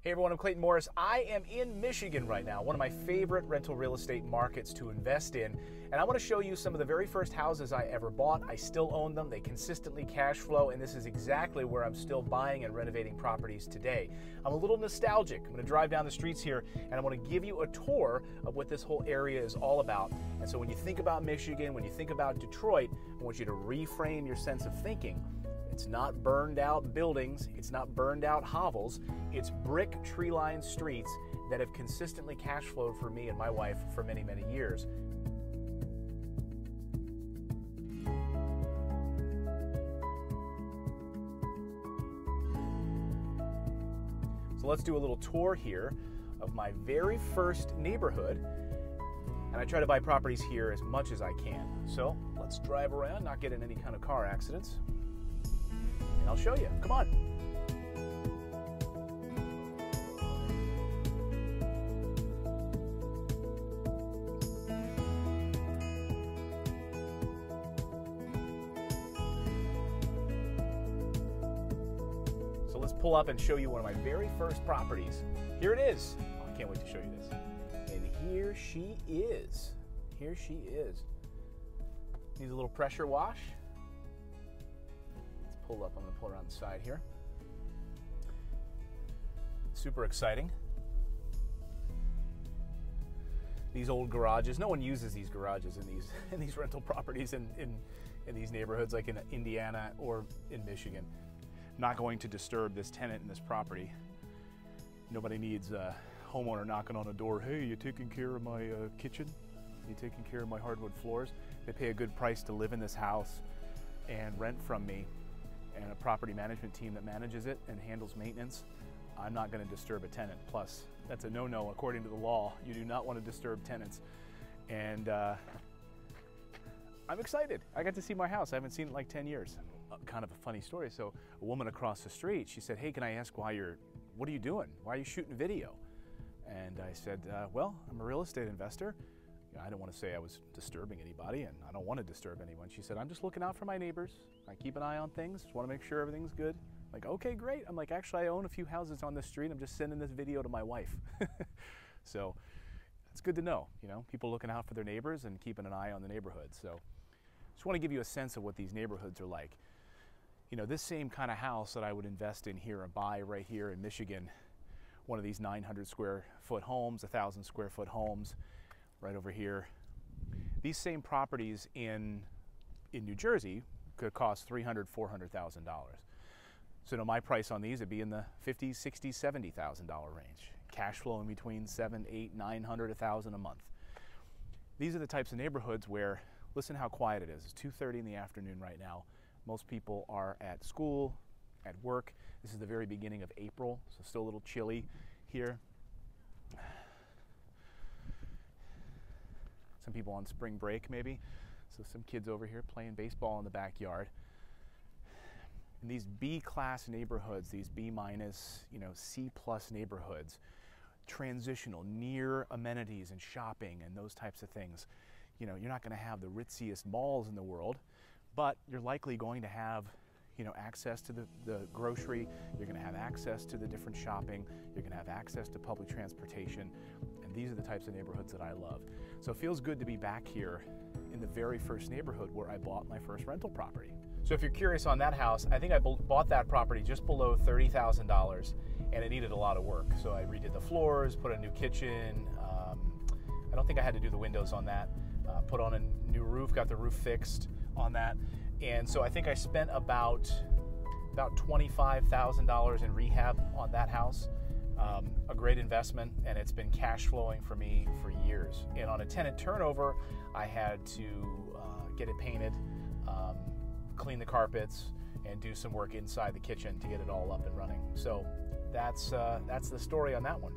Hey everyone, I'm Clayton Morris. I am in Michigan right now, one of my favorite rental real estate markets to invest in. And I want to show you some of the very first houses I ever bought. I still own them. They consistently cash flow, and this is exactly where I'm still buying and renovating properties today. I'm a little nostalgic. I'm going to drive down the streets here, and I want to give you a tour of what this whole area is all about. And so when you think about Michigan, when you think about Detroit, I want you to reframe your sense of thinking. It's not burned out buildings, it's not burned out hovels, it's brick tree-lined streets that have consistently cash flowed for me and my wife for many, many years. So let's do a little tour here of my very first neighborhood. And I try to buy properties here as much as I can. So let's drive around, not get in any kind of car accidents. I'll show you. Come on. So let's pull up and show you one of my very first properties. Here it is. Oh, I can't wait to show you this. And here she is. Here she is. Needs a little pressure wash. Pull up. I'm going to pull around the side here. Super exciting. These old garages. No one uses these garages in these rental properties in these neighborhoods like in Indiana or in Michigan. Not going to disturb this tenant in this property. Nobody needs a homeowner knocking on a door. Hey, you taking care of my kitchen? You taking care of my hardwood floors? They pay a good price to live in this house and rent from me, and a property management team that manages it and handles maintenance. I'm not going to disturb a tenant. Plus, that's a no-no according to the law. You do not want to disturb tenants. And I'm excited. I got to see my house. I haven't seen it in like 10 years. Kind of a funny story. So a woman across the street, she said, hey, can I ask what are you doing? Why are you shooting video? And I said, well, I'm a real estate investor. I don't want to say I was disturbing anybody, and I don't want to disturb anyone. She said, I'm just looking out for my neighbors. I keep an eye on things, just want to make sure everything's good. I'm like, okay, great. I'm like, actually, I own a few houses on this street. I'm just sending this video to my wife. So it's good to know, people looking out for their neighbors and keeping an eye on the neighborhood. So just want to give you a sense of what these neighborhoods are like. This same kind of house that I would invest in here or buy right here in Michigan, one of these 900 square foot homes, 1,000 square foot homes, right over here. These same properties in New Jersey could cost $300,000, $400,000. So my price on these would be in the $50,000, $60,000, $70,000 range. Cash flow in between $700,000, $800,000, $900,000, $1,000 a month. These are the types of neighborhoods where, listen how quiet it is. It's 2:30 in the afternoon right now. Most people are at school, at work. This is the very beginning of April, so still a little chilly here. Some people on spring break maybe. So some kids over here playing baseball in the backyard. In these B-class neighborhoods, these B-, C+ neighborhoods, transitional, near amenities and shopping and those types of things. You're not going to have the ritziest malls in the world, but you're likely going to have access to the grocery, you're going to have access to the different shopping, you're going to have access to public transportation, and these are the types of neighborhoods that I love. So it feels good to be back here in the very first neighborhood where I bought my first rental property. So if you're curious on that house, I think I bought that property just below $30,000, and it needed a lot of work. So I redid the floors, put a new kitchen. I don't think I had to do the windows on that. Put on a new roof, got the roof fixed on that. And so I think I spent about $25,000 in rehab on that house. A great investment, and it's been cash flowing for me for years. And on a tenant turnover, I had to get it painted, clean the carpets, and do some work inside the kitchen to get it all up and running. So that's the story on that one.